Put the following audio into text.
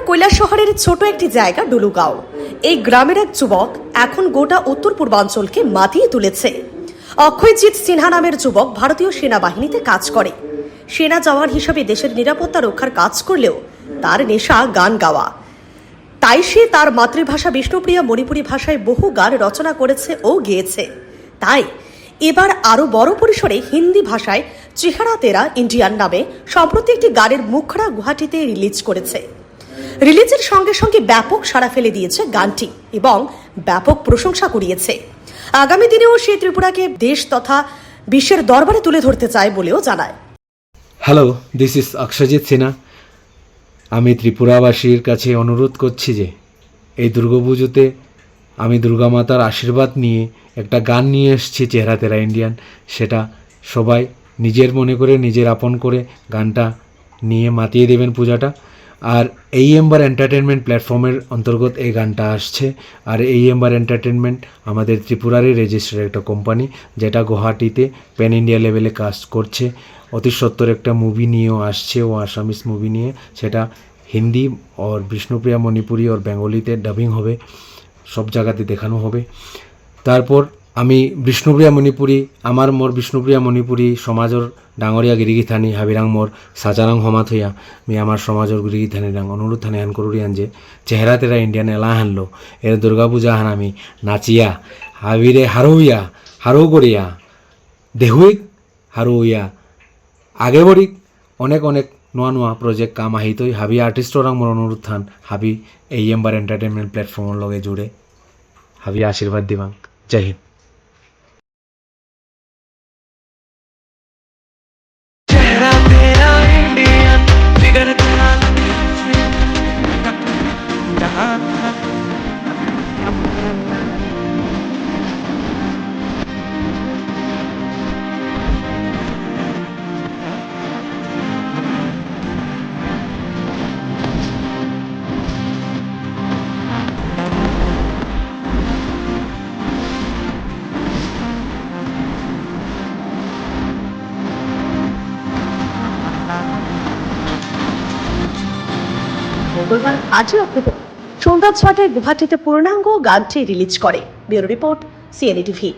কৈলাসহরের ছোট একটি জায়গা ডুলুগাঁও। এই গ্রামের এক যুবক এখন গোটা উত্তর পূর্বাঞ্চলকে মাতিয়ে তুলেছে। অক্ষয়জিৎ সিনহা নামের যুবক ভারতীয় সেনাবাহিনীতে কাজ করে। সেনা জওয়ান হিসেবে দেশের নিরাপত্তা রক্ষার কাজ করলেও তার নেশা গান গাওয়া। তাই সে তার মাতৃভাষা বিষ্ণুপ্রিয়া মণিপুরী ভাষায় বহু গান রচনা করেছে ও গেয়েছে। তাই এবার আরো বড় পরিসরে হিন্দি ভাষায় চেহারা তেরা ইন্ডিয়ান নামে সম্প্রতি একটি গানের মুখড়া গুয়াহাটিতে রিলিজ করেছে। রিলিজের সঙ্গে সঙ্গে ব্যাপক সাড়া ফেলে দিয়েছে গানটি এবং ব্যাপক প্রশংসা কুড়িয়েছে। আগামী দিনেও সে ত্রিপুরাকে দেশ তথা বিশ্বের দরবারে তুলে ধরতে চায় বলেও জানায়। Hello, this is Akshayjit Sinha. আমি ত্রিপুরাবাসীর কাছে অনুরোধ করছি যে এই দুর্গাপুজোতে আমি দুর্গা মাতার আশীর্বাদ নিয়ে একটা গান নিয়ে এসেছি, চেহারা তেরা ইন্ডিয়ান। সেটা সবাই নিজের মনে করে, নিজের আপন করে গানটা নিয়ে মাতিয়ে দেবেন পূজাটা। আর এই এমবার এন্টারটেনমেন্ট প্ল্যাটফর্মের অন্তর্গত এই গানটা আসছে। আর এই এমবার এন্টারটেনমেন্ট আমাদের ত্রিপুরারই রেজিস্টার্ড একটা কোম্পানি, যেটা গুয়াহাটিতে প্যান ইন্ডিয়া লেভেলে কাজ করছে। অতি সত্তর একটা মুভি নিয়েও আসছে, ও আসামিস মুভি নিয়ে, সেটা হিন্দি और বিষ্ণুপ্রিয়া মণিপুরি और বেঙ্গলিতে ডাবিং হবে, সব জায়গাতে দেখানো হবে। তারপর আমি বিষ্ণুপ্রিয়া মণিপুরি মোর বিষ্ণুপ্রিয়া মণিপুরি সমাজৰ ডাঙৰীয়া গিৰিগিথানী হাবিৰাং মোর সাজাৰাং সমাত হইয়া আমি আমার সমাজৰ গিৰিগিথানী ডাঙ অনুরোধ থানে হান করুরি আন যে চেহারা তেরা ইন্ডিয়ান এলা হানলো এর দুর্গা পূজা হান আমি নাচিয়া হাবিরে হারৌয়া হারৌ করিয়া দেহুইক হারৌয়া আগে বড়িক অনেক অনেক নোয়া নোয়া প্রজেক্ট কাম আহিতই হাবি আর্টিস্টরাং মোর অনুরোধ থান হাবি এই এমবার এন্টারটেনমেন্ট প্ল্যাটফর্মের লগে জুড়ে হাবি আশীর্বাদ দিবাং। জয় হিন্দ। মঙ্গলবার আজই অক্টোবর সন্ধ্যা ৬টায় গুয়াহাটিতে পূর্ণাঙ্গ গানটি রিলিজ করে। Bureau report, CNA TV.